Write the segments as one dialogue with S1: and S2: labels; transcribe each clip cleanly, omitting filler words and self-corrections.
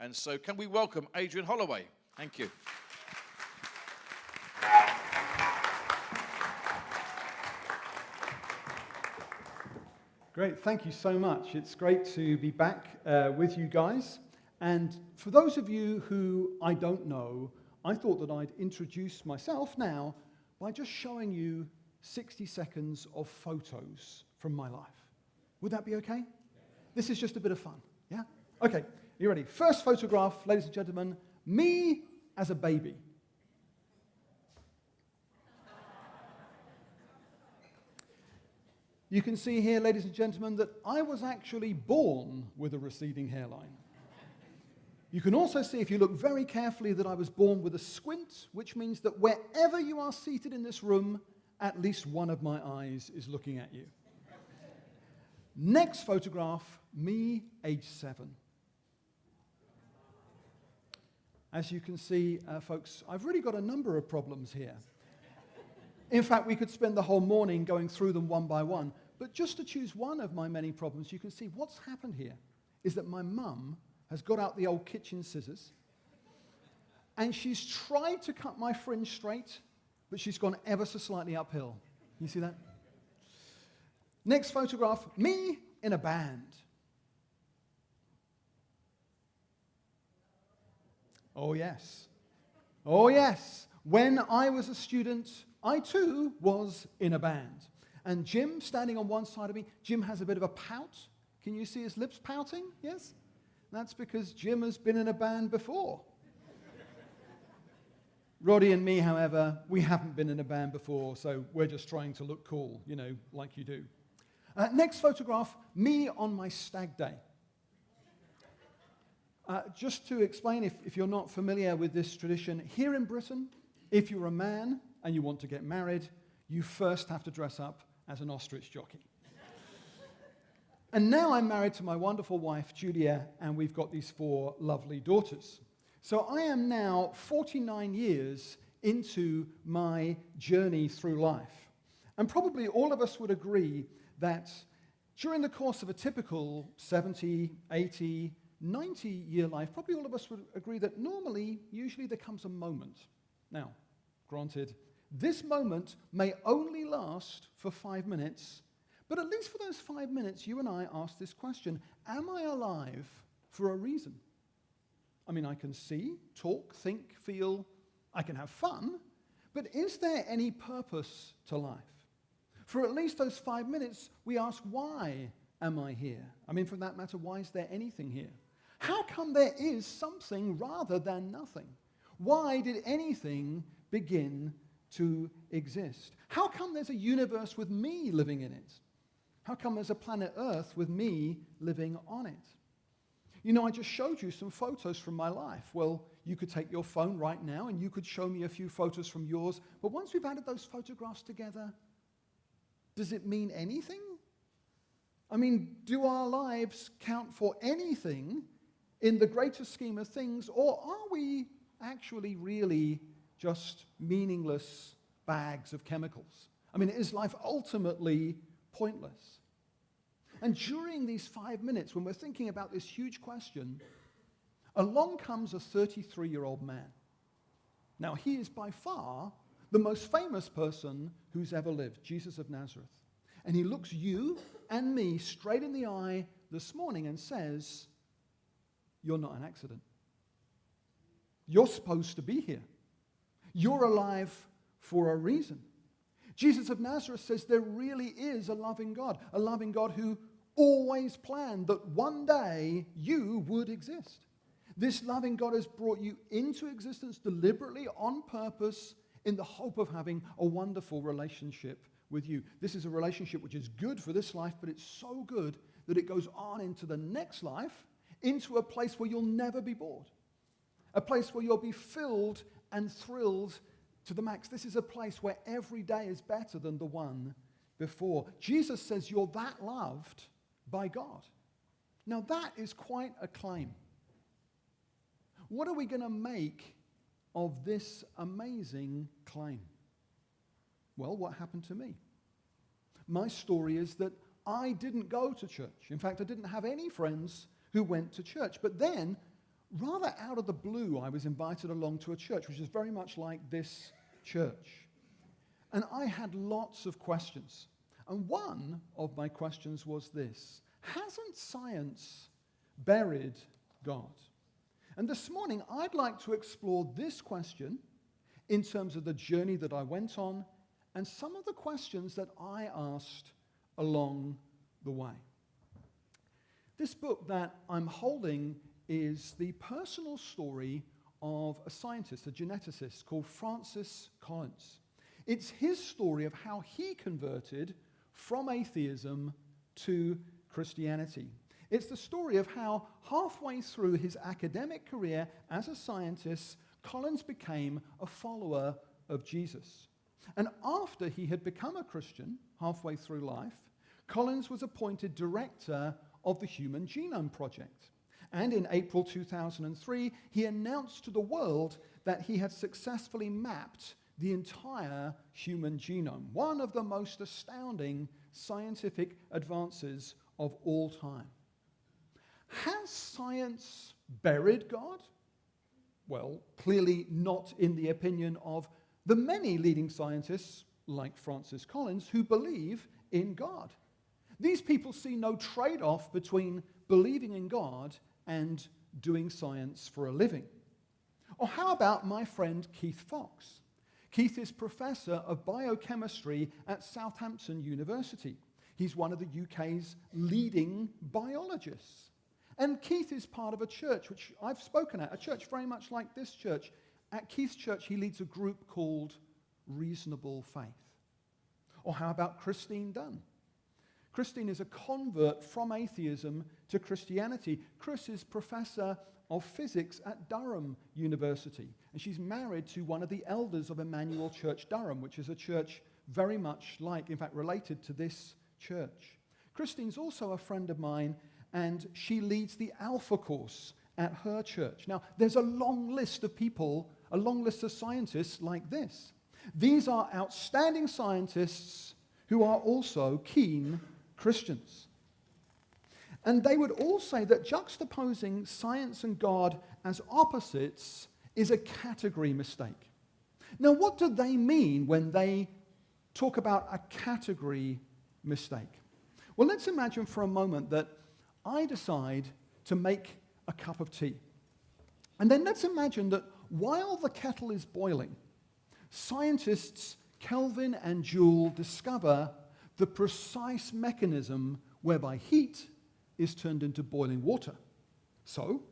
S1: And so can we welcome Adrian Holloway? Thank you.
S2: Great, thank you so much. It's great to be back with you guys. And for those of you who I don't know, I thought that I'd introduce myself now by just showing you 60 seconds of photos from my life. Would that be okay? This is just a bit of fun, yeah? Okay, you ready? First photograph, ladies and gentlemen, me as a baby. You can see here, ladies and gentlemen, that I was actually born with a receding hairline. You can also see, if you look very carefully, that I was born with a squint, which means that wherever you are seated in this room, at least one of my eyes is looking at you. Next photograph, me, age 7. As you can see, folks, I've really got a number of problems here. In fact, we could spend the whole morning going through them one by one, but just to choose one of my many problems, you can see what's happened here is that my mum has got out the old kitchen scissors, and she's tried to cut my fringe straight, but she's gone ever so slightly uphill. You see that? Next photograph, me in a band. Oh yes. Oh yes. When I was a student, I too was in a band. And Jim, standing on one side of me, Jim has a bit of a pout. Can you see his lips pouting? Yes? That's because Jim has been in a band before. Roddy and me, however, we haven't been in a band before, so we're just trying to look cool, you know, like you do. Next photograph, me on my stag day. Just to explain, if you're not familiar with this tradition, here in Britain, if you're a man and you want to get married, you first have to dress up as an ostrich jockey. And now I'm married to my wonderful wife, Julia, and we've got these 4 lovely daughters. So I am now 49 years into my journey through life. And probably all of us would agree that during the course of a typical 70, 80, 90-year life, probably all of us would agree that normally, usually there comes a moment. Now, granted, this moment may only last for 5 minutes, but at least for those 5 minutes, you and I ask this question: am I alive for a reason? I mean, I can see, talk, think, feel, I can have fun, but is there any purpose to life? For at least those 5 minutes, we ask, why am I here? I mean, for that matter, why is there anything here? How come there is something rather than nothing? Why did anything begin to exist? How come there's a universe with me living in it? How come there's a planet Earth with me living on it? You know, I just showed you some photos from my life. Well, you could take your phone right now and you could show me a few photos from yours, but once we've added those photographs together, does it mean anything? I mean, do our lives count for anything in the greater scheme of things, or are we actually really just meaningless bags of chemicals? I mean, is life ultimately pointless? And during these 5 minutes, when we're thinking about this huge question, along comes a 33-year-old man. Now, he is by far the most famous person who's ever lived, Jesus of Nazareth. And he looks you and me straight in the eye this morning and says, "You're not an accident. You're supposed to be here. You're alive for a reason." Jesus of Nazareth says there really is a loving God who always planned that one day you would exist. This loving God has brought you into existence deliberately, on purpose, in the hope of having a wonderful relationship with you. This is a relationship which is good for this life, but it's so good that it goes on into the next life, into a place where you'll never be bored, a place where you'll be filled and thrilled to the max. This is a place where every day is better than the one before. Jesus says you're that loved by God. Now that is quite a claim. What are we going to make of this amazing claim? Well, what happened to me? My story is that I didn't go to church. In fact, I didn't have any friends who went to church. But then, rather out of the blue, I was invited along to a church which is very much like this church. And I had lots of questions. And one of my questions was this: hasn't science buried God? And this morning, I'd like to explore this question in terms of the journey that I went on and some of the questions that I asked along the way. This book that I'm holding is the personal story of a scientist, a geneticist called Francis Collins. It's his story of how he converted from atheism to Christianity. It's the story of how halfway through his academic career as a scientist, Collins became a follower of Jesus. And after he had become a Christian, halfway through life, Collins was appointed director of the Human Genome Project. And in April 2003, he announced to the world that he had successfully mapped the entire human genome, one of the most astounding scientific advances of all time. Has science buried God? Well, clearly not in the opinion of the many leading scientists, like Francis Collins, who believe in God. These people see no trade-off between believing in God and doing science for a living. Or how about my friend Keith Fox? Keith is professor of biochemistry at Southampton University. He's one of the UK's leading biologists. And Keith is part of a church which I've spoken at, a church very much like this church. At Keith's church, he leads a group called Reasonable Faith. Or how about Christine Dunn? Christine is a convert from atheism to Christianity. Chris is professor of physics at Durham University, and she's married to one of the elders of Emmanuel Church Durham, which is a church very much like, in fact, related to this church. Christine's also a friend of mine, and she leads the Alpha course at her church. Now, there's a long list of people, a long list of scientists like this. These are outstanding scientists who are also keen Christians. And they would all say that juxtaposing science and God as opposites is a category mistake. Now, what do they mean when they talk about a category mistake? Well, let's imagine for a moment that I decide to make a cup of tea. And then let's imagine that while the kettle is boiling, scientists Kelvin and Joule discover the precise mechanism whereby heat is turned into boiling water. So,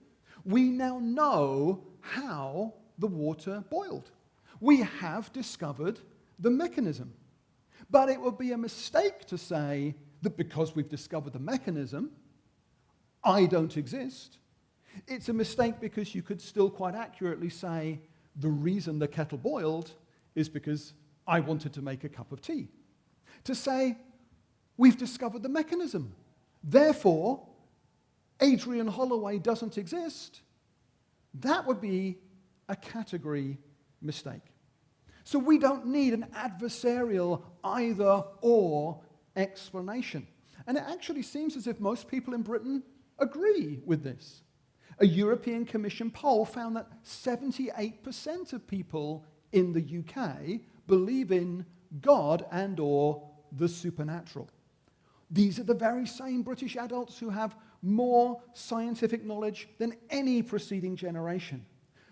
S2: we now know how the water boiled. We have discovered the mechanism. But it would be a mistake to say that because we've discovered the mechanism, I don't exist. It's a mistake because you could still quite accurately say the reason the kettle boiled is because I wanted to make a cup of tea. To say, we've discovered the mechanism. Therefore, Adrian Holloway doesn't exist. That would be a category mistake. So we don't need an adversarial either-or explanation. And it actually seems as if most people in Britain agree with this. A European Commission poll found that 78% of people in the UK believe in God and/or the supernatural. These are the very same British adults who have more scientific knowledge than any preceding generation.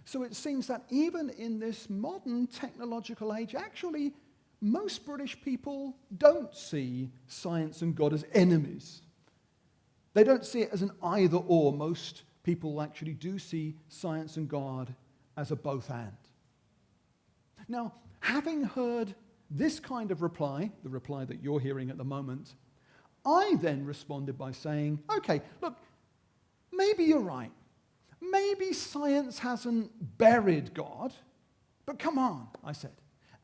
S2: So it seems that even in this modern technological age, actually, most British people don't see science and God as enemies. They don't see it as an either-or. Most people actually do see science and God as a both-and. Now, having heard this kind of reply, the reply that you're hearing at the moment, I then responded by saying, okay, look, maybe you're right. Maybe science hasn't buried God, but come on, I said.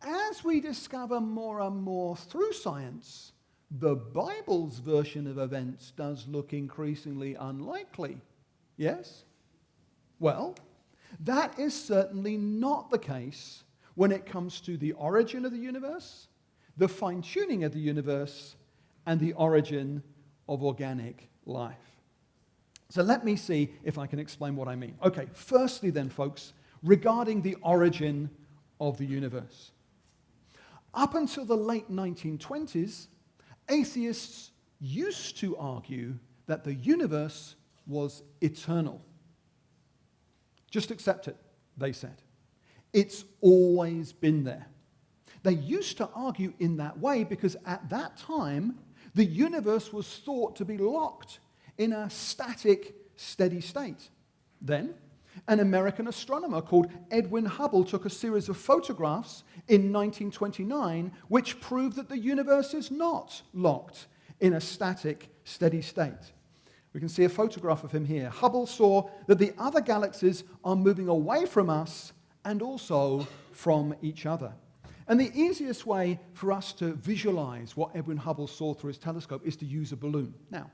S2: As we discover more and more through science, the Bible's version of events does look increasingly unlikely. Yes? Well, that is certainly not the case when it comes to the origin of the universe, the fine-tuning of the universe, and the origin of organic life. So let me see if I can explain what I mean. Okay, firstly then, folks, regarding the origin of the universe. Up until the late 1920s, atheists used to argue that the universe was eternal. Just accept it, they said. It's always been there. They used to argue in that way because at that time, the universe was thought to be locked in a static, steady state. Then, an American astronomer called Edwin Hubble took a series of photographs in 1929 which proved that the universe is not locked in a static, steady state. We can see a photograph of him here. Hubble saw that the other galaxies are moving away from us and also from each other. And the easiest way for us to visualize what Edwin Hubble saw through his telescope is to use a balloon. Now,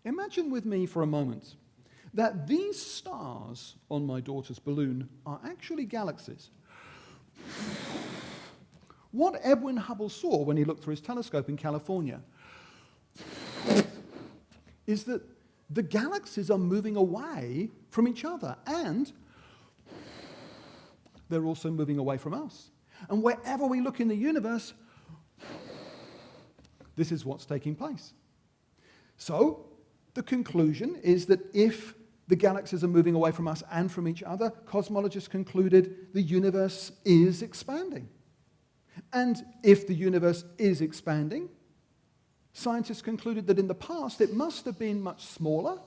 S2: imagine with me for a moment that these stars on my daughter's balloon are actually galaxies. What Edwin Hubble saw when he looked through his telescope in California is that the galaxies are moving away from each other, and they're also moving away from us. And wherever we look in the universe, this is what's taking place. So, the conclusion is that if the galaxies are moving away from us and from each other, cosmologists concluded the universe is expanding. And if the universe is expanding, scientists concluded that in the past it must have been much smaller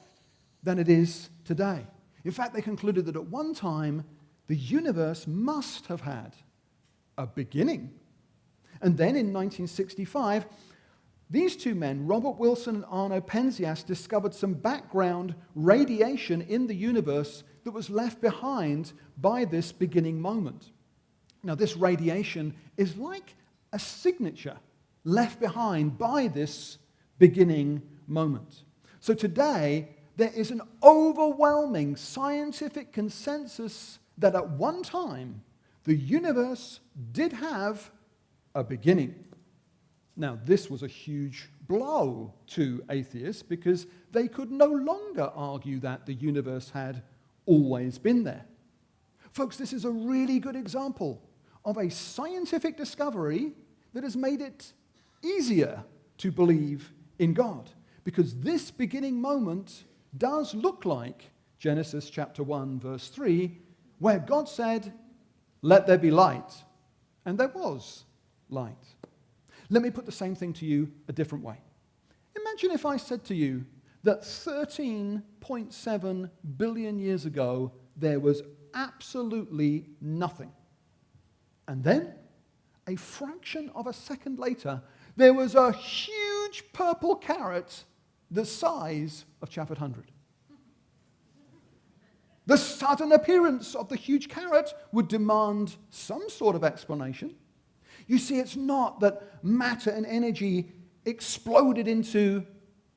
S2: than it is today. In fact, they concluded that at one time the universe must have had a beginning. And then in 1965, these two men, Robert Wilson and Arno Penzias, discovered some background radiation in the universe that was left behind by this beginning moment. Now, this radiation is like a signature left behind by this beginning moment. So today, there is an overwhelming scientific consensus that at one time, the universe did have a beginning. Now, this was a huge blow to atheists because they could no longer argue that the universe had always been there. Folks, this is a really good example of a scientific discovery that has made it easier to believe in God, because this beginning moment does look like Genesis chapter 1, verse 3, where God said, "Let there be light," and there was light. Let me put the same thing to you a different way. Imagine if I said to you that 13.7 billion years ago, there was absolutely nothing. And then, a fraction of a second later, there was a huge purple carrot the size of Chafford Hundred. The sudden appearance of the huge carrot would demand some sort of explanation. You see, it's not that matter and energy exploded into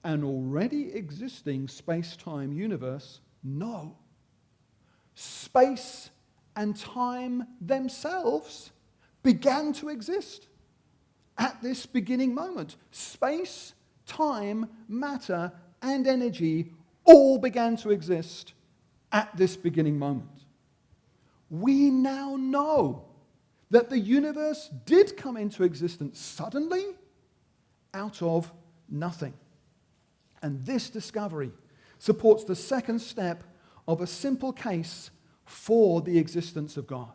S2: an already existing space-time universe. No. Space and time themselves began to exist at this beginning moment. Space, time, matter, and energy all began to exist at this beginning moment. We now know that the universe did come into existence suddenly out of nothing. And this discovery supports the second step of a simple case for the existence of God.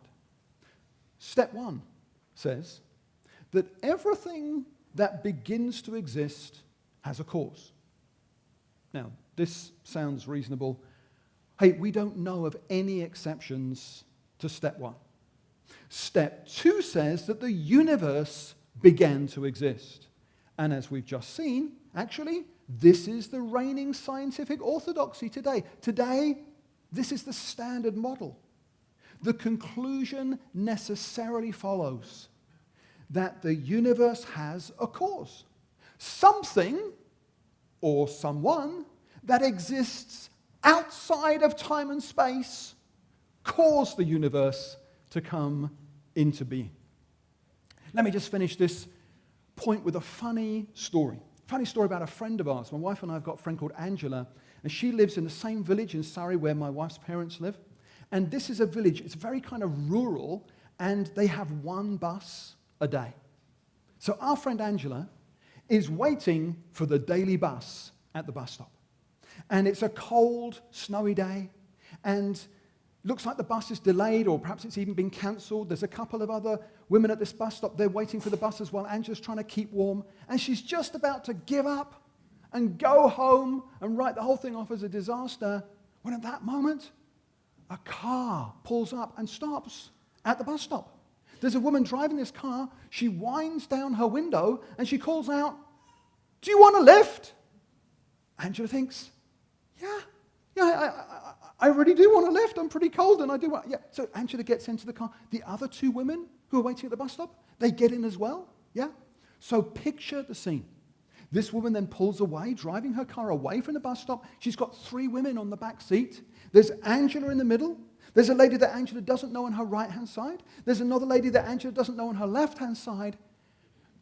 S2: Step 1 says that everything that begins to exist has a cause. Now, this sounds reasonable. Hey, we don't know of any exceptions to step 1. Step 2 says that the universe began to exist. And as we've just seen, actually, this is the reigning scientific orthodoxy today. Today, this is the standard model. The conclusion necessarily follows that the universe has a cause. Something or someone that exists outside of time and space caused the universe to come into being. Let me just finish this point with a funny story. Funny story about a friend of ours. My wife and I have got a friend called Angela, and she lives in the same village in Surrey where my wife's parents live. And this is a village, it's very kind of rural, and they have one bus a day. So our friend Angela is waiting for the daily bus at the bus stop. And it's a cold, snowy day, and looks like the bus is delayed, or perhaps it's even been cancelled. There's a couple of other women at this bus stop. They're waiting for the buses while Angela's trying to keep warm. And she's just about to give up and go home and write the whole thing off as a disaster, when at that moment, a car pulls up and stops at the bus stop. There's a woman driving this car. She winds down her window and she calls out, "Do you want a lift?" Angela thinks, I really do want a lift. I'm pretty cold and I do want, yeah. So Angela gets into the car. The other two women who are waiting at the bus stop, they get in as well, yeah? So picture the scene. This woman then pulls away, driving her car away from the bus stop. She's got 3 women on the back seat. There's Angela in the middle. There's a lady that Angela doesn't know on her right-hand side. There's another lady that Angela doesn't know on her left-hand side.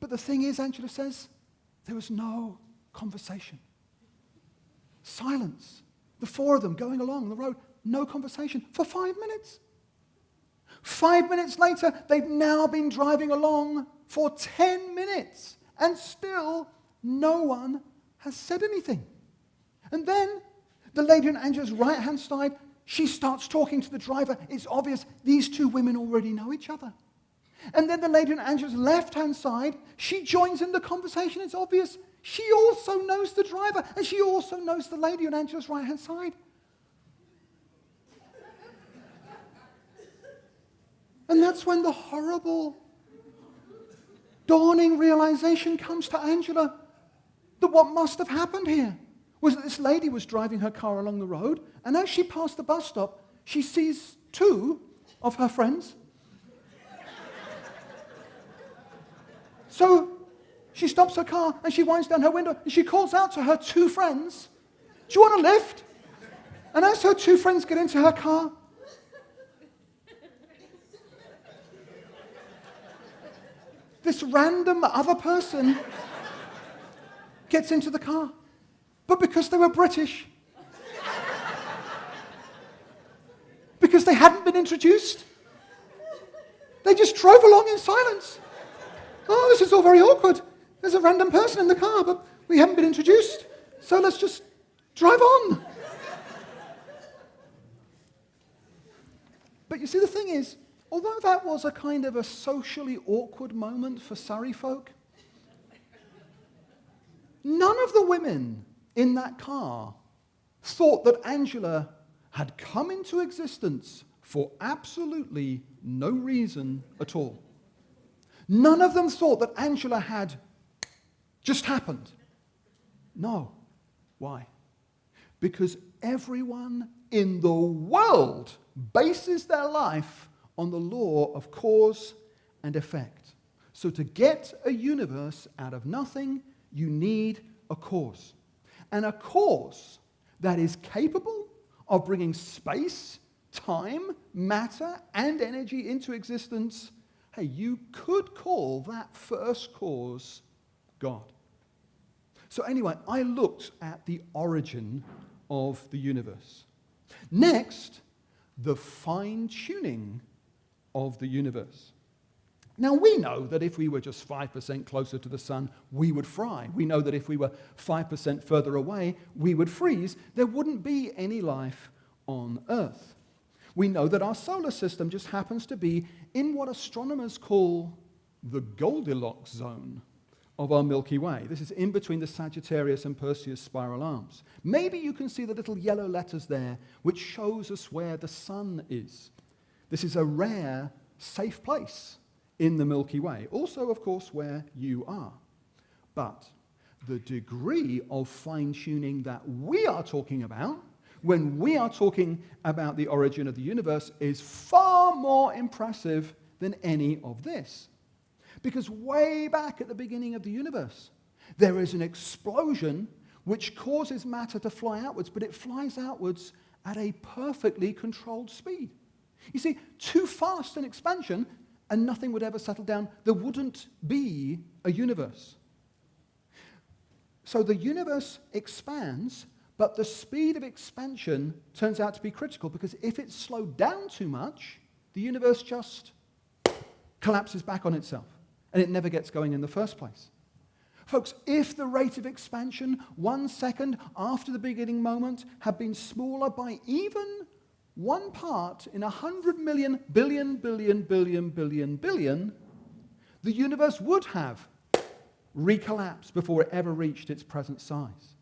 S2: But the thing is, Angela says, there was no conversation. Silence. The 4 of them going along the road, no conversation for 5 minutes. 5 minutes later, they've now been driving along for 10 minutes, and still no one has said anything. And then the lady on Angela's right-hand side, she starts talking to the driver. It's obvious these 2 women already know each other. And then the lady on Angela's left-hand side, she joins in the conversation. It's obvious she also knows the driver, and she also knows the lady on Angela's right-hand side. And that's when the horrible, dawning realization comes to Angela that what must have happened here was that this lady was driving her car along the road, and as she passed the bus stop, she sees 2 of her friends. So she stops her car and she winds down her window and she calls out to her 2 friends, "Do you want a lift?" And as her 2 friends get into her car, this random other person gets into the car. But because they were British, because they hadn't been introduced, they just drove along in silence. Oh, this is all very awkward. There's a random person in the car, but we haven't been introduced, so let's just drive on. But you see, the thing is, although that was a kind of a socially awkward moment for Surrey folk, none of the women in that car thought that Angela had come into existence for absolutely no reason at all. None of them thought that Angela had just happened. No. Why? Because everyone in the world bases their life on the law of cause and effect. So to get a universe out of nothing, you need a cause. And a cause that is capable of bringing space, time, matter, and energy into existence, hey, you could call that first cause God. So anyway, I looked at the origin of the universe. Next, the fine-tuning of the universe. Now, we know that if we were just 5% closer to the sun, we would fry. We know that if we were 5% further away, we would freeze. There wouldn't be any life on Earth. We know that our solar system just happens to be in what astronomers call the Goldilocks zone of our Milky Way. This is in between the Sagittarius and Perseus spiral arms. Maybe you can see the little yellow letters there, which shows us where the sun is. This is a rare, safe place in the Milky Way. Also, of course, where you are. But the degree of fine-tuning that we are talking about when we are talking about the origin of the universe is far more impressive than any of this. Because way back at the beginning of the universe, there is an explosion which causes matter to fly outwards, but it flies outwards at a perfectly controlled speed. You see, too fast an expansion and nothing would ever settle down. There wouldn't be a universe. So the universe expands, but the speed of expansion turns out to be critical, because if it's slowed down too much, the universe just collapses back on itself, and it never gets going in the first place. Folks, if the rate of expansion 1 second after the beginning moment had been smaller by even 1 part in 100 million billion, the universe would have recollapsed before it ever reached its present size.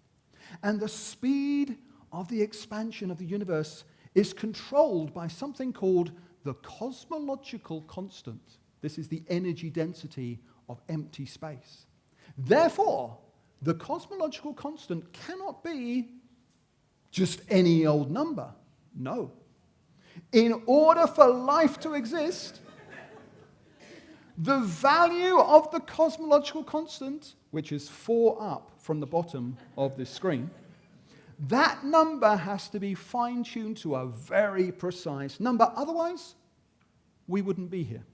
S2: And the speed of the expansion of the universe is controlled by something called the cosmological constant. This is the energy density of empty space. Therefore, the cosmological constant cannot be just any old number. No. In order for life to exist, the value of the cosmological constant, which is 4 up from the bottom of this screen, that number has to be fine-tuned to a very precise number. Otherwise, we wouldn't be here.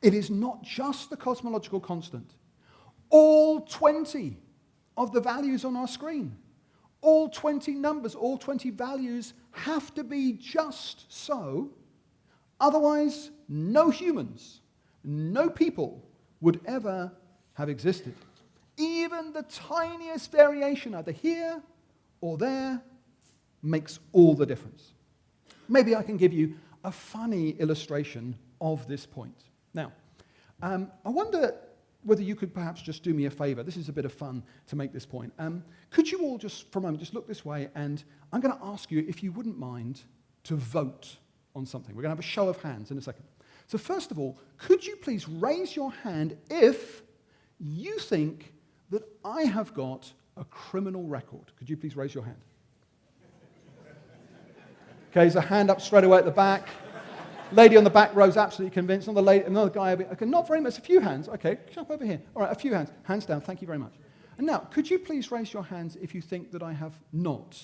S2: It is not just the cosmological constant. All 20 of the values on our screen, all 20 numbers, all 20 values have to be just so. Otherwise, no humans, no people would ever have existed. Even the tiniest variation, either here or there, makes all the difference. Maybe I can give you a funny illustration of this point. Now, I wonder whether you could perhaps just do me a favor. This is a bit of fun to make this point. Could you all just, for a moment, just look this way, and I'm going to ask you, if you wouldn't mind, to vote on something. We're going to have a show of hands in a second. So first of all, could you please raise your hand if you think that I have got a criminal record? Could you please raise your hand? Okay, there's a hand up straight away at the back. Lady on the back row is absolutely convinced. Another guy, okay, not very much, a few hands. Okay, jump over here. All right, a few hands. Hands down, thank you very much. And now, could you please raise your hands if you think that I have not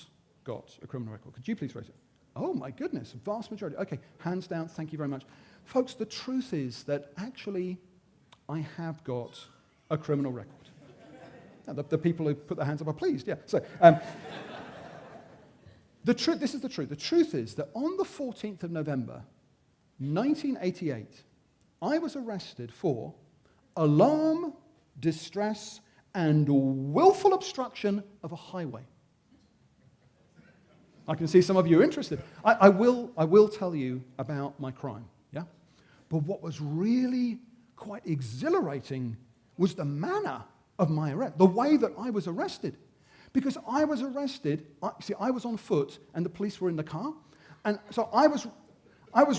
S2: got a criminal record? Could you please raise it? Oh my goodness, vast majority. Okay, hands down, thank you very much. Folks, the truth is that actually I have got a criminal record. Now, the people who put their hands up are pleased, yeah. So, this is the truth. The truth is that on the 14th of November, 1988, I was arrested for alarm, distress, and willful obstruction of a highway. I can see some of you are interested. I will tell you about my crime, yeah? But what was really quite exhilarating was the manner of my arrest, the way that I was arrested. Because I was arrested, I was on foot and the police were in the car, and so I was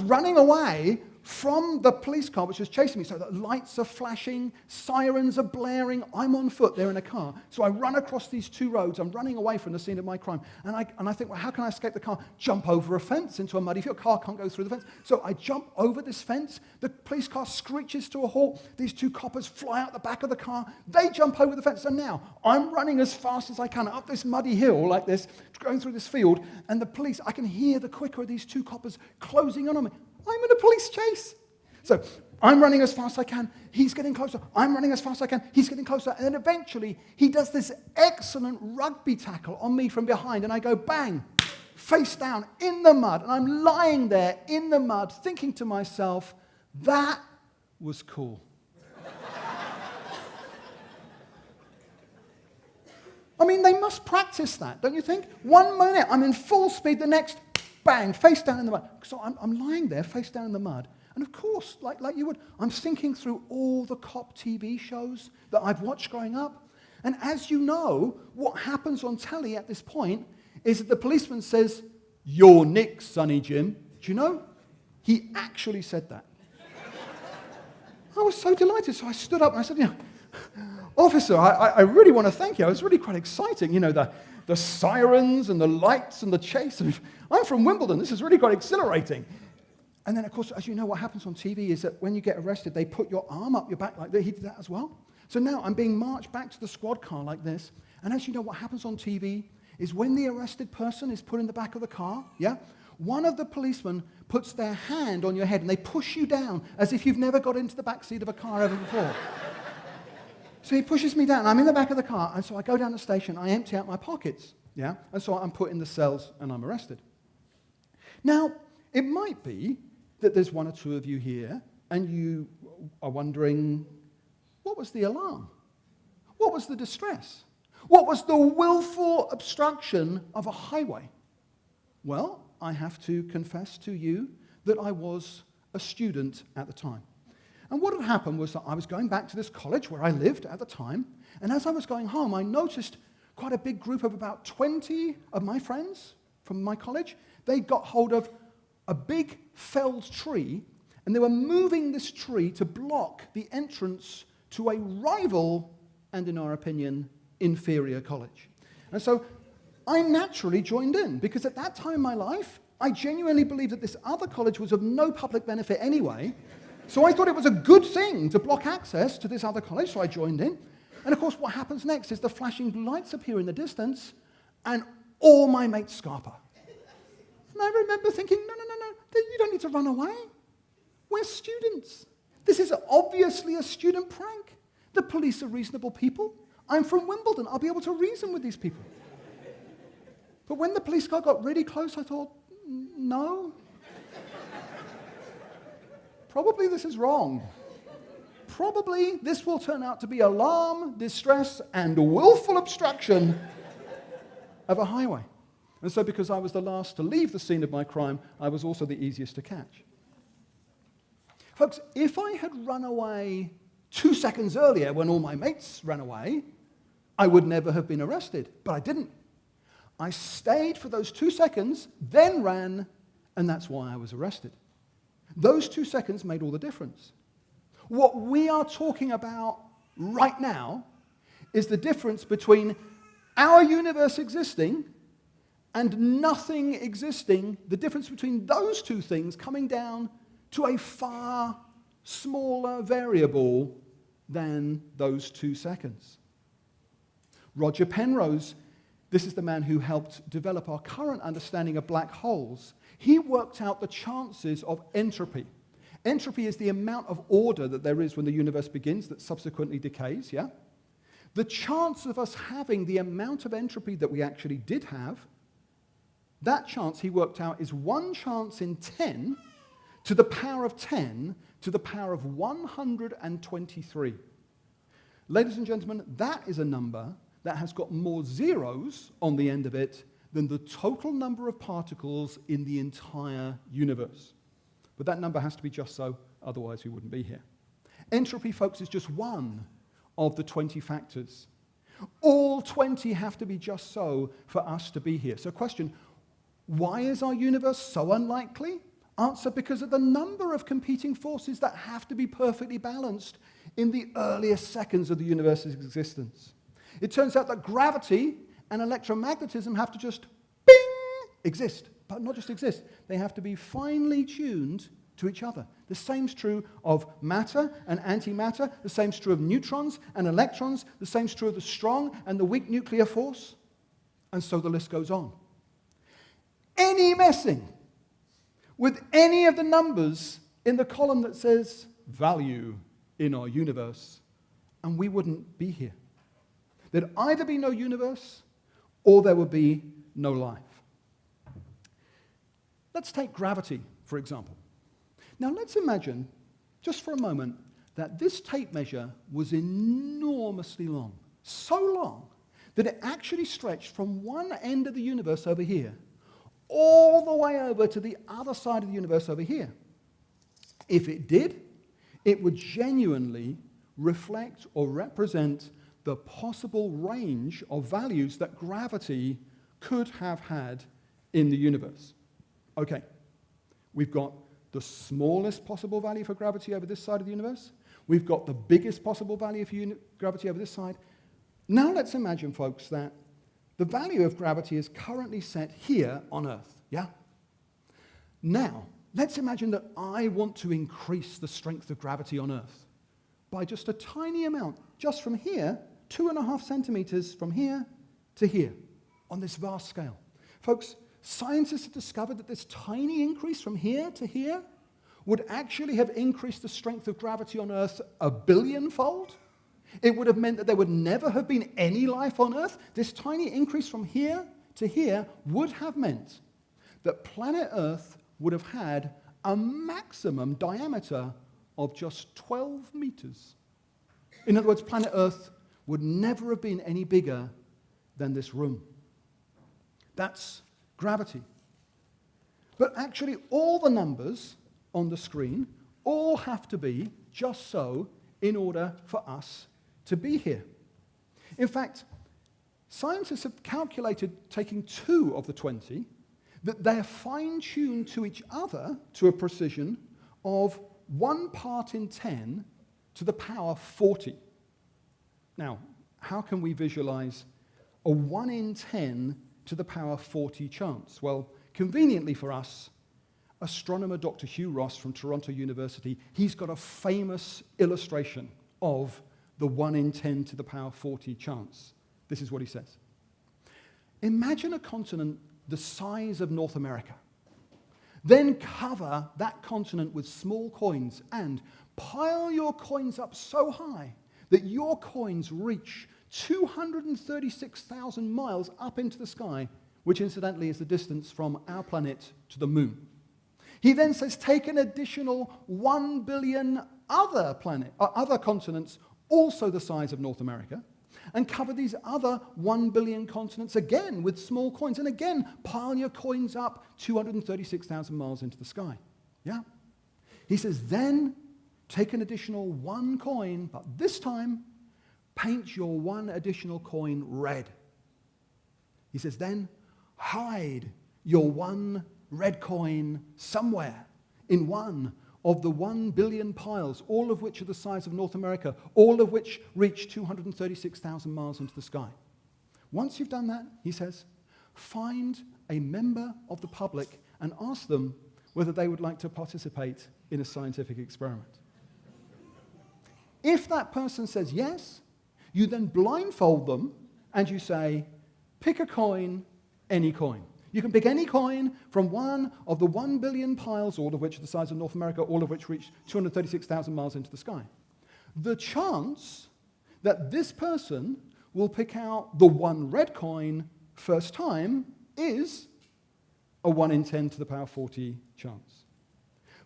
S2: running away from the police car, which was chasing me. So the lights are flashing, sirens are blaring, I'm on foot, they're in a car. So I run across these 2 roads, I'm running away from the scene of my crime. And I think, well, how can I escape the car? Jump over a fence into a muddy field. Car can't go through the fence. So I jump over this fence, the police car screeches to a halt, these 2 coppers fly out the back of the car, they jump over the fence. So now I'm running as fast as I can up this muddy hill like this, going through this field, and the police, I can hear the quicker of these 2 coppers closing in on me. I'm in a police chase. So I'm running as fast as I can. He's getting closer. I'm running as fast as I can. He's getting closer. And then eventually, he does this excellent rugby tackle on me from behind. And I go bang, face down in the mud. And I'm lying there in the mud thinking to myself, that was cool. I mean, they must practice that, don't you think? 1 minute, I'm in full speed. The next, bang, face down in the mud. So I'm lying there, face down in the mud. And of course, like you would, I'm thinking through all the cop TV shows that I've watched growing up. And as you know, what happens on telly at this point is that the policeman says, "You're Nick, Sonny Jim." Do you know? He actually said that. I was so delighted. So I stood up and I said, "Officer, I really want to thank you. It was really quite exciting. The sirens and the lights and the chase. I'm from Wimbledon. This is really quite exhilarating." And then, of course, as you know, what happens on TV is that when you get arrested, they put your arm up your back like that. He did that as well. So now I'm being marched back to the squad car like this. And as you know, what happens on TV is when the arrested person is put in the back of the car, yeah, one of the policemen puts their hand on your head and they push you down as if you've never got into the back seat of a car ever before. So he pushes me down. I'm in the back of the car, and so I go down the station. I empty out my pockets, yeah? And so I'm put in the cells, and I'm arrested. Now, it might be that there's one or two of you here, and you are wondering, what was the alarm? What was the distress? What was the willful obstruction of a highway? Well, I have to confess to you that I was a student at the time. And what had happened was that I was going back to this college where I lived at the time, and as I was going home, I noticed quite a big group of about 20 of my friends from my college. They got hold of a big felled tree, and they were moving this tree to block the entrance to a rival, and in our opinion, inferior college. And so I naturally joined in, because at that time in my life, I genuinely believed that this other college was of no public benefit anyway. So I thought it was a good thing to block access to this other college, so I joined in. And of course, what happens next is the flashing blue lights appear in the distance, and all my mates scarper. And I remember thinking, no, you don't need to run away. We're students. This is obviously a student prank. The police are reasonable people. I'm from Wimbledon. I'll be able to reason with these people. But when the police car got really close, I thought, no. Probably this is wrong. Probably this will turn out to be alarm, distress, and willful obstruction of a highway. And so because I was the last to leave the scene of my crime, I was also the easiest to catch. Folks, if I had run away 2 seconds earlier when all my mates ran away, I would never have been arrested. But I didn't. I stayed for those 2 seconds, then ran, and that's why I was arrested. Those 2 seconds made all the difference. What we are talking about right now is the difference between our universe existing and nothing existing, the difference between those two things coming down to a far smaller variable than those 2 seconds. Roger Penrose, this is the man who helped develop our current understanding of black holes. He worked out the chances of entropy. Entropy is the amount of order that there is when the universe begins that subsequently decays, yeah? The chance of us having the amount of entropy that we actually did have, that chance, he worked out, is 1 chance in 10 to the power of 10 to the power of 123. Ladies and gentlemen, that is a number that has got more zeros on the end of it than the total number of particles in the entire universe. But that number has to be just so, otherwise we wouldn't be here. Entropy, folks, is just one of the 20 factors. All 20 have to be just so for us to be here. So question, why is our universe so unlikely? Answer, because of the number of competing forces that have to be perfectly balanced in the earliest seconds of the universe's existence. It turns out that gravity and electromagnetism have to just, bing, exist. But not just exist, they have to be finely tuned to each other. The same's true of matter and antimatter, the same's true of neutrons and electrons, the same's true of the strong and the weak nuclear force, and so the list goes on. Any messing with any of the numbers in the column that says value in our universe, and we wouldn't be here. There'd either be no universe or there would be no life. Let's take gravity, for example. Now let's imagine, just for a moment, that this tape measure was enormously long. So long that it actually stretched from one end of the universe over here all the way over to the other side of the universe over here. If it did, it would genuinely reflect or represent the possible range of values that gravity could have had in the universe. Okay, we've got the smallest possible value for gravity over this side of the universe. We've got the biggest possible value for gravity over this side. Now let's imagine, folks, that the value of gravity is currently set here on Earth, yeah? Now, let's imagine that I want to increase the strength of gravity on Earth by just a tiny amount, just from here, 2.5 centimeters from here to here, on this vast scale. Folks, scientists have discovered that this tiny increase from here to here would actually have increased the strength of gravity on Earth 1 billion-fold. It would have meant that there would never have been any life on Earth. This tiny increase from here to here would have meant that planet Earth would have had a maximum diameter of just 12 meters. In other words, planet Earth would never have been any bigger than this room. That's gravity. But actually, all the numbers on the screen all have to be just so in order for us to be here. In fact, scientists have calculated, taking 2 of the 20, that they're fine-tuned to each other to a precision of 1 part in 10 to the power 40. Now, how can we visualize a 1 in 10 to the power 40 chance? Well, conveniently for us, astronomer Dr. Hugh Ross from Toronto University, he's got a famous illustration of the 1 in 10 to the power 40 chance. This is what he says. Imagine a continent the size of North America. Then cover that continent with small coins and pile your coins up so high that your coins reach 236,000 miles up into the sky, which incidentally is the distance from our planet to the moon. He then says, take an additional 1 billion other continents, also the size of North America, and cover these other 1 billion continents again with small coins, and again pile your coins up 236,000 miles into the sky. Yeah? He says, then take an additional 1 coin, but this time paint your 1 additional coin red. He says, then hide your 1 red coin somewhere in one of the 1 billion piles, all of which are the size of North America, all of which reach 236,000 miles into the sky. Once you've done that, he says, find a member of the public and ask them whether they would like to participate in a scientific experiment. If that person says yes, you then blindfold them and you say, pick a coin, any coin. You can pick any coin from one of the 1 billion piles, all of which are the size of North America, all of which reach 236,000 miles into the sky. The chance that this person will pick out the 1 red coin first time is a 1 in 10 to the power 40 chance.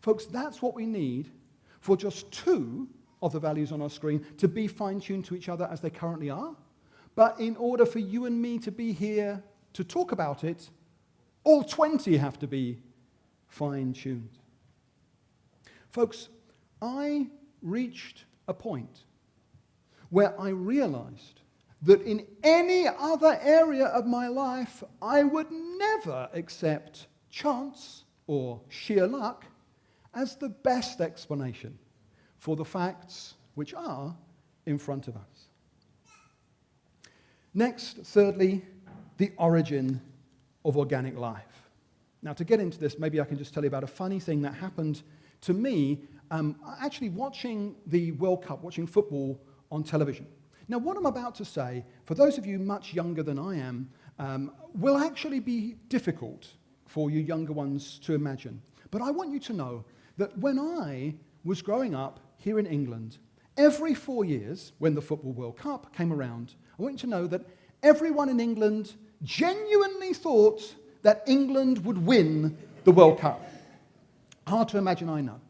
S2: Folks, that's what we need for just 2 of the values on our screen to be fine-tuned to each other as they currently are. But in order for you and me to be here to talk about it, all 20 have to be fine-tuned. Folks, I reached a point where I realized that in any other area of my life, I would never accept chance or sheer luck as the best explanation for the facts which are in front of us. Next, thirdly, the origin of organic life. Now, to get into this, maybe I can just tell you about a funny thing that happened to me actually watching the World Cup, watching football on television. Now, what I'm about to say, for those of you much younger than I am, will actually be difficult for you younger ones to imagine. But I want you to know that when I was growing up here in England, every 4 years, when the Football World Cup came around, I want you to know that everyone in England genuinely thought that England would win the World Cup. Hard to imagine, I know.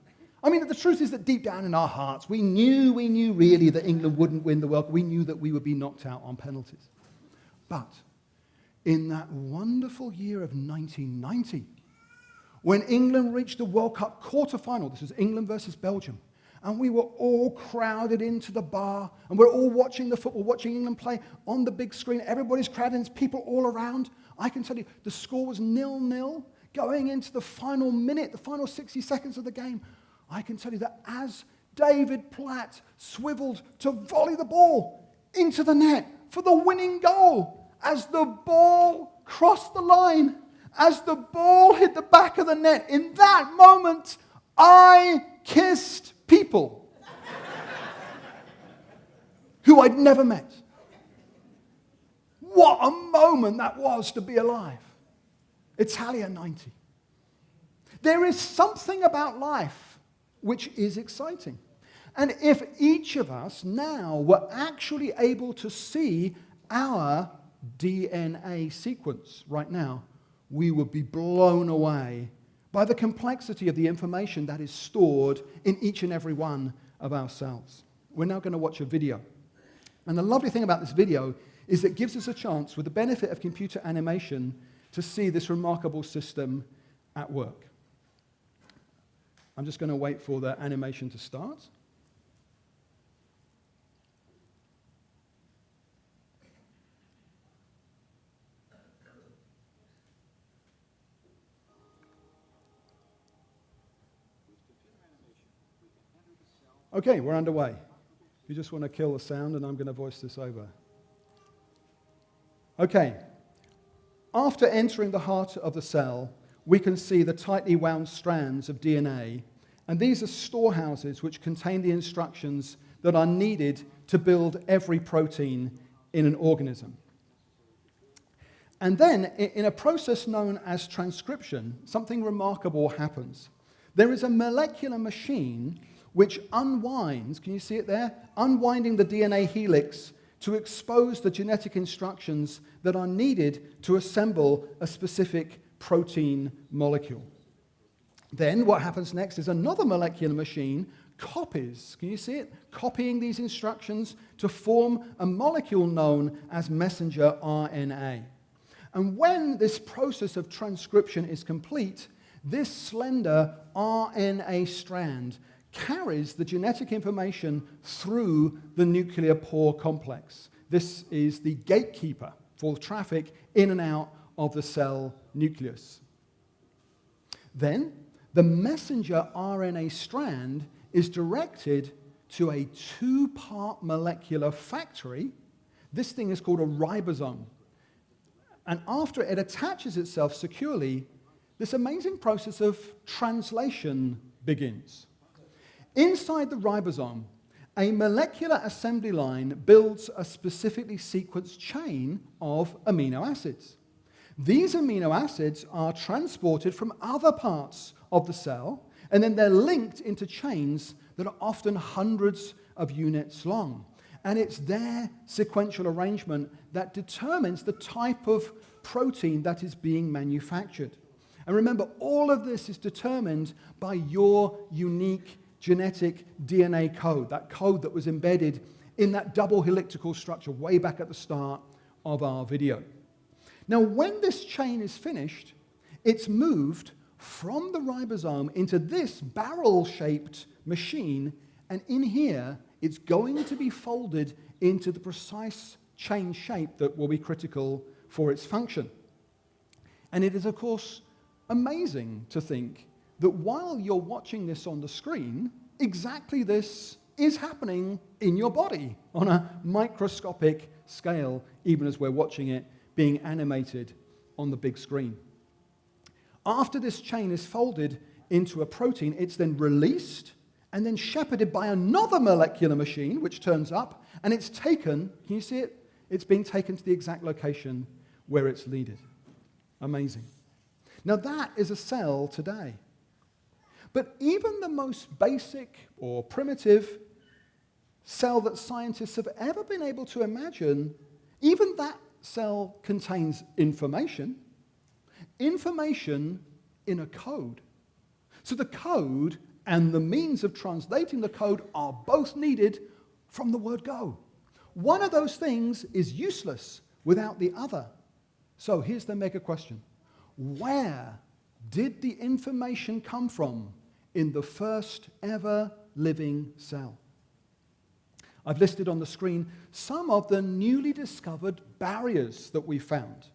S2: I mean, the truth is that deep down in our hearts, we knew really that England wouldn't win the World Cup. We knew that we would be knocked out on penalties. But in that wonderful year of 1990, when England reached the World Cup quarter-final, this was England versus Belgium, and we were all crowded into the bar, and we're all watching the football, watching England play on the big screen. Everybody's crowded, there's people all around. I can tell you, the score was 0-0. Going into the final minute, the final 60 seconds of the game, I can tell you that as David Platt swiveled to volley the ball into the net for the winning goal, as the ball crossed the line, as the ball hit the back of the net, in that moment, I kissed people who I'd never met. What a moment that was to be alive. Italia 90. There is something about life which is exciting. And if each of us now were actually able to see our DNA sequence right now, we would be blown away by the complexity of the information that is stored in each and every one of our cells. We're now going to watch a video. And the lovely thing about this video is it gives us a chance, with the benefit of computer animation, to see this remarkable system at work. I'm just going to wait for the animation to start. Okay, we're underway. You just want to kill the sound, and I'm going to voice this over. Okay. After entering the heart of the cell, we can see the tightly wound strands of DNA, and these are storehouses which contain the instructions that are needed to build every protein in an organism. And then, in a process known as transcription, something remarkable happens. There is a molecular machine which unwinds, can you see it there? Unwinding the DNA helix to expose the genetic instructions that are needed to assemble a specific protein molecule. Then what happens next is another molecular machine copies, can you see it? Copying these instructions to form a molecule known as messenger RNA. And when this process of transcription is complete, this slender RNA strand carries the genetic information through the nuclear pore complex. This is the gatekeeper for traffic in and out of the cell nucleus. Then, the messenger RNA strand is directed to a two-part molecular factory. This thing is called a ribosome. And after it attaches itself securely, this amazing process of translation begins. Inside the ribosome, a molecular assembly line builds a specifically sequenced chain of amino acids. These amino acids are transported from other parts of the cell, and then they're linked into chains that are often hundreds of units long. And it's their sequential arrangement that determines the type of protein that is being manufactured. And remember, all of this is determined by your unique genetic DNA code, that code that was embedded in that double helical structure way back at the start of our video. Now, when this chain is finished, it's moved from the ribosome into this barrel-shaped machine, and in here, it's going to be folded into the precise chain shape that will be critical for its function. And it is, of course, amazing to think that while you're watching this on the screen, exactly this is happening in your body on a microscopic scale, even as we're watching it being animated on the big screen. After this chain is folded into a protein, it's then released and then shepherded by another molecular machine, which turns up, and it's taken, can you see it? It's being taken to the exact location where it's needed. Amazing. Now that is a cell today. But even the most basic or primitive cell that scientists have ever been able to imagine, even that cell contains information in a code. So the code and the means of translating the code are both needed from the word go. One of those things is useless without the other. So here's the mega question. Where did the information come from in the first ever living cell? I've listed on the screen some of the newly discovered barriers that we found.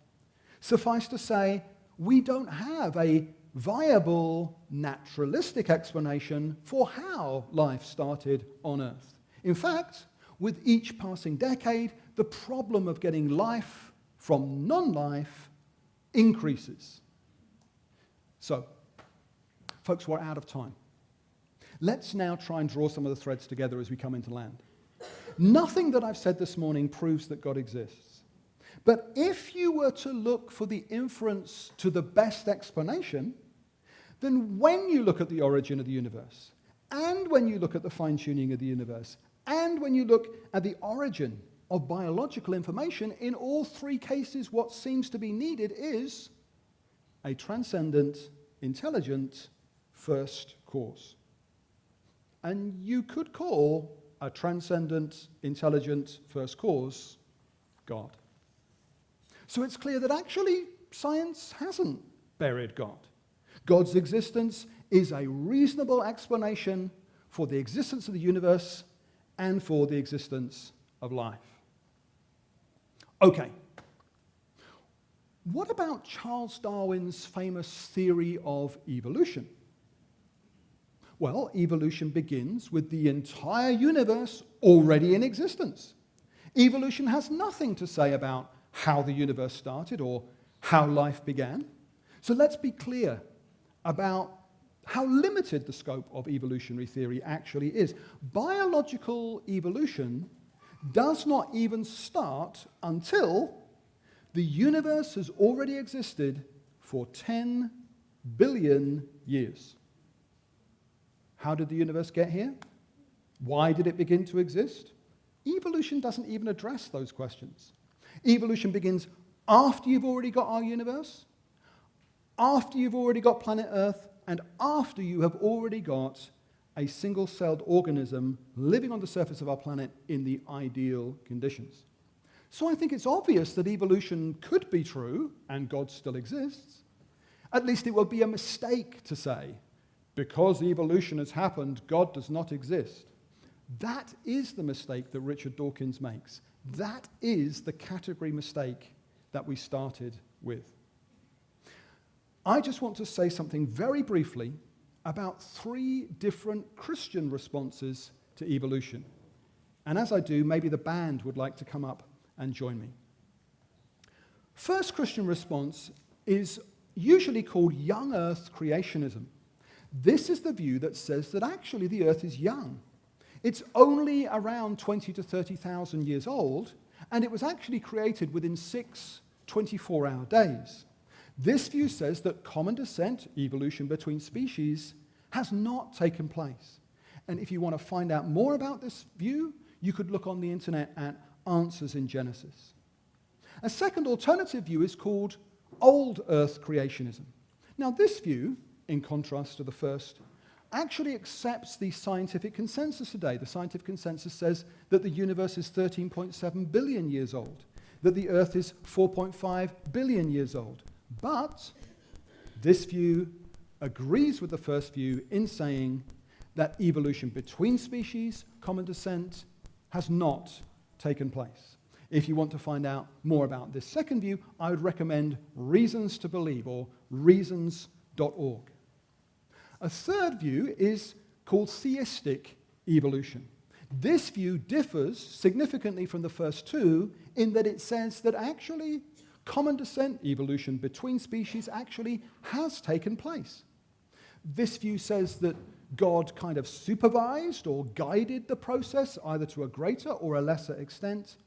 S2: Suffice to say, we don't have a viable, naturalistic explanation for how life started on Earth. In fact, with each passing decade, the problem of getting life from non-life increases. So, folks, we're out of time. Let's now try and draw some of the threads together as we come into land. Nothing that I've said this morning proves that God exists. But if you were to look for the inference to the best explanation, then when you look at the origin of the universe and when you look at the fine-tuning of the universe, and when you look at the origin of biological information, in all three cases what seems to be needed is a transcendent, intelligent first cause. And you could call a transcendent, intelligent first cause God. So it's clear that actually science hasn't buried God. God's existence is a reasonable explanation for the existence of the universe and for the existence of life. Okay. What about Charles Darwin's famous theory of evolution? Well, evolution begins with the entire universe already in existence. Evolution has nothing to say about how the universe started or how life began. So let's be clear about how limited the scope of evolutionary theory actually is. Biological evolution does not even start until the universe has already existed for 10 billion years. How did the universe get here? Why did it begin to exist? Evolution doesn't even address those questions. Evolution begins after you've already got our universe, after you've already got planet Earth, and after you have already got a single-celled organism living on the surface of our planet in the ideal conditions. So I think it's obvious that evolution could be true and God still exists. At least it would be a mistake to say, because evolution has happened, God does not exist. That is the mistake that Richard Dawkins makes. That is the category mistake that we started with. I just want to say something very briefly about three different Christian responses to evolution. And as I do, maybe the band would like to come up and join me. First Christian response is usually called young earth creationism. This is the view that says that actually the earth is young. It's only around 20 to 30,000 years old, and it was actually created within 6 24-hour days. This view says that common descent, evolution between species, has not taken place. And if you want to find out more about this view, you could look on the internet at Answers in Genesis. A second alternative view is called old earth creationism. Now this view, in contrast to the first, actually accepts the scientific consensus today. The scientific consensus says that the universe is 13.7 billion years old, that the earth is 4.5 billion years old. But this view agrees with the first view in saying that evolution between species, common descent, has not taken place. If you want to find out more about this second view, I would recommend Reasons to Believe, or reasons.org. A third view is called theistic evolution. This view differs significantly from the first two in that it says that actually common descent evolution between species actually has taken place. This view says that God kind of supervised or guided the process either to a greater or a lesser extent.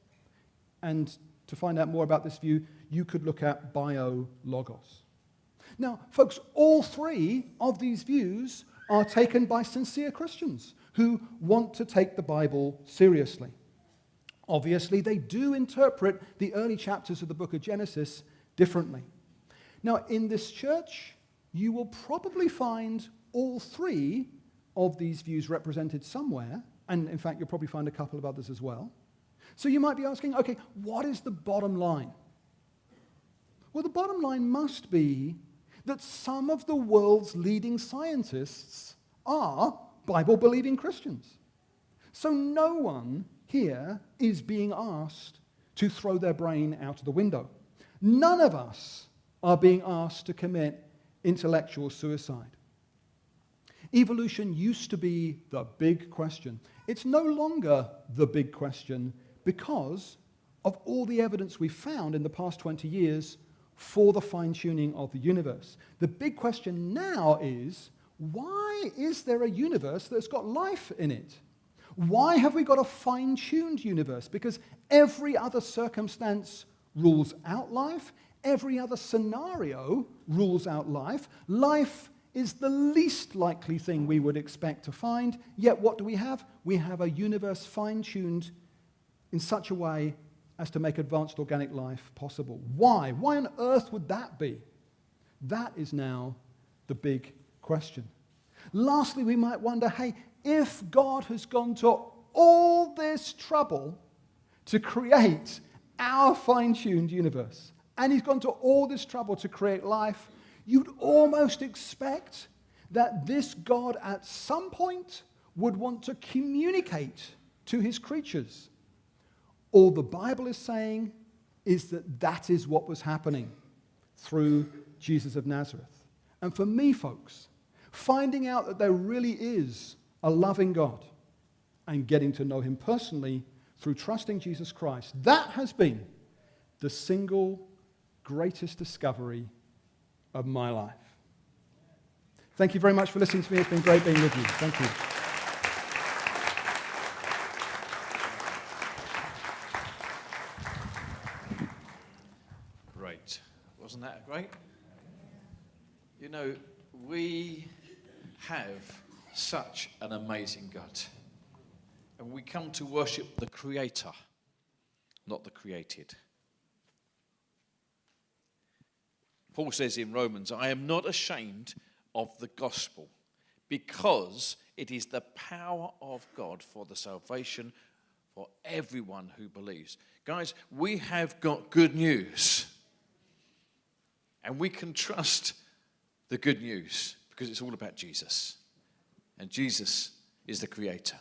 S2: And to find out more about this view, you could look at biologos. Now, folks, all three of these views are taken by sincere Christians who want to take the Bible seriously. Obviously, they do interpret the early chapters of the book of Genesis differently. Now, in this church, you will probably find all three of these views represented somewhere, and in fact, you'll probably find a couple of others as well. So you might be asking, okay, what is the bottom line? Well, the bottom line must be that some of the world's leading scientists are Bible-believing Christians. So no one here is being asked to throw their brain out of the window. None of us are being asked to commit intellectual suicide. Evolution used to be the big question. It's no longer the big question because of all the evidence we've found in the past 20 years for the fine-tuning of the universe. The big question now is, why is there a universe that's got life in it? Why have we got a fine-tuned universe? Because every other circumstance rules out life. Every other scenario rules out life. Life is the least likely thing we would expect to find. Yet what do we have? We have a universe fine-tuned in such a way as to make advanced organic life possible. Why? Why on earth would that be? That is now the big question. Lastly, we might wonder, hey, if God has gone to all this trouble to create our fine-tuned universe, and he's gone to all this trouble to create life, you'd almost expect that this God at some point would want to communicate to his creatures. All the Bible is saying is that that is what was happening through Jesus of Nazareth. And for me, folks, finding out that there really is a loving God and getting to know him personally through trusting Jesus Christ, that has been the single greatest discovery of my life. Thank you very much for listening to me. It's been great being with you. Thank you.
S1: Great. Wasn't that great? You know, we have such an amazing God. And we come to worship the Creator, not the created. Paul says in Romans, I am not ashamed of the gospel, because it is the power of God for the salvation for everyone who believes. Guys, we have got good news. And we can trust the good news because it's all about Jesus. And Jesus is the Creator.